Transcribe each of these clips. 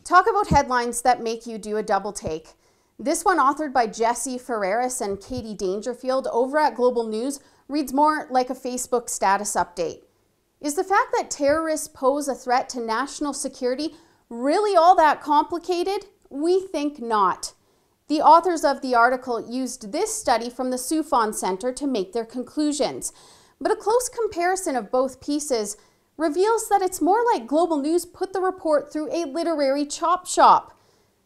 Talk about headlines that make you do a double take. This one, authored by Jesse Ferreras and Katie Dangerfield over at Global News, reads more like a Facebook status update. Is the fact that terrorists pose a threat to national security really all that complicated? We think not. The authors of the article used this study from the Soufan Center to make their conclusions, but a close comparison of both pieces reveals that it's more like Global News put the report through a literary chop shop.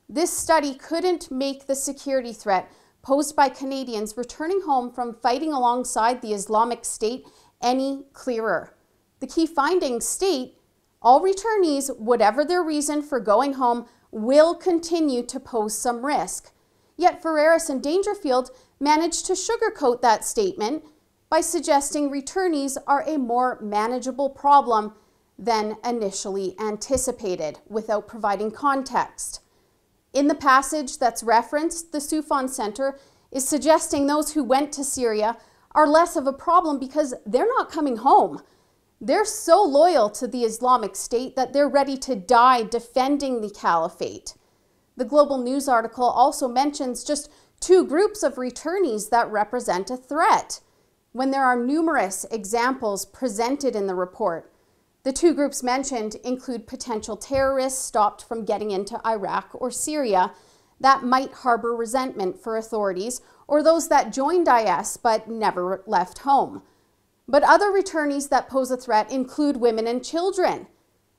This study couldn't make the security threat posed by Canadians returning home from fighting alongside the Islamic State any clearer. The key findings state all returnees, whatever their reason for going home, will continue to pose some risk. Yet Ferreras and Dangerfield managed to sugarcoat that statement by suggesting returnees are a more manageable problem than initially anticipated, without providing context. In the passage that's referenced, the Soufan Center is suggesting those who went to Syria are less of a problem because they're not coming home. They're so loyal to the Islamic State that they're ready to die defending the caliphate. The Global News article also mentions just two groups of returnees that represent a threat, when there are numerous examples presented in the report. The two groups mentioned include potential terrorists stopped from getting into Iraq or Syria that might harbor resentment for authorities, or those that joined IS but never left home. But other returnees that pose a threat include women and children.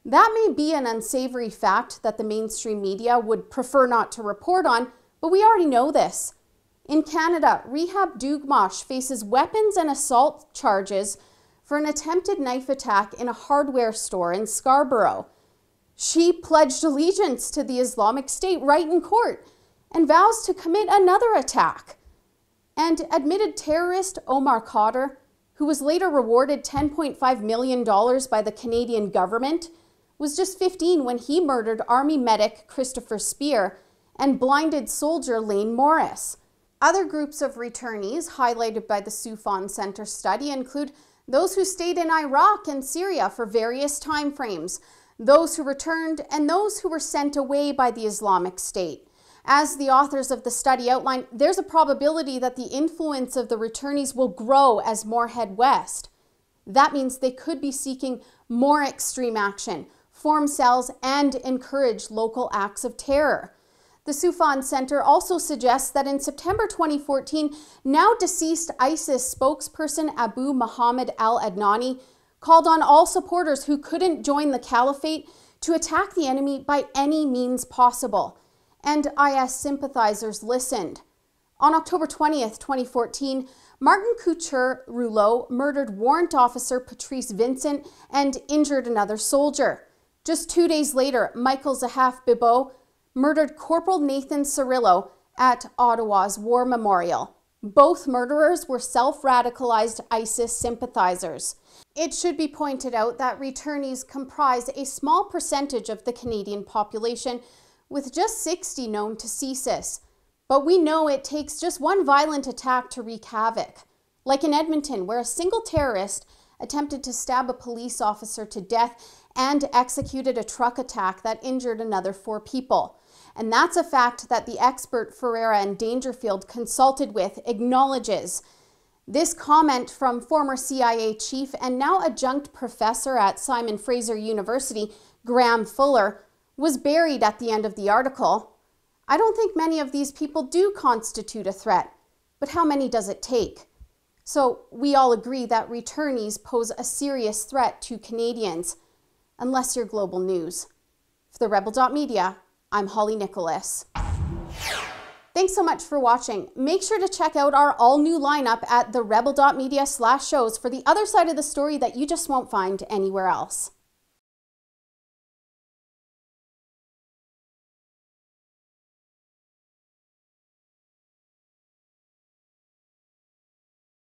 That may be an unsavory fact that the mainstream media would prefer not to report on, but we already know this. In Canada, Rehab Dugmash faces weapons and assault charges for an attempted knife attack in a hardware store in Scarborough. She pledged allegiance to the Islamic State right in court and vows to commit another attack. And admitted terrorist Omar Khadr, who was later rewarded $10.5 million by the Canadian government, was just 15 when he murdered Army medic Christopher Speer and blinded soldier Lane Morris. Other groups of returnees highlighted by the Soufan Center study include those who stayed in Iraq and Syria for various time frames, those who returned, and those who were sent away by the Islamic State. As the authors of the study outline, there's a probability that the influence of the returnees will grow as more head west. That means they could be seeking more extreme action, form cells, and encourage local acts of terror. The Soufan Center also suggests that in September 2014, now deceased ISIS spokesperson Abu Muhammad al-Adnani called on all supporters who couldn't join the caliphate to attack the enemy by any means possible. And IS sympathizers listened. On October 20th, 2014, Martin Couture-Rouleau murdered warrant officer Patrice Vincent and injured another soldier. Just 2 days later, Michael Zahaf Bibeau murdered Corporal Nathan Cirillo at Ottawa's War Memorial. Both murderers were self-radicalized ISIS sympathizers. It should be pointed out that returnees comprise a small percentage of the Canadian population, with just 60 known to CSIS. But we know it takes just one violent attack to wreak havoc, like in Edmonton, where a single terrorist attempted to stab a police officer to death and executed a truck attack that injured another 4 people. And that's a fact that the expert Ferreira and Dangerfield consulted with acknowledges. This comment from former CIA chief and now adjunct professor at Simon Fraser University, Graham Fuller, was buried at the end of the article. I don't think many of these people do constitute a threat, but how many does it take? So we all agree that returnees pose a serious threat to Canadians, unless you're Global News. For the Rebel.media, I'm Holly Nicholas. Thanks so much for watching. Make sure to check out our all-new lineup at therebel.media/shows for the other side of the story that you just won't find anywhere else.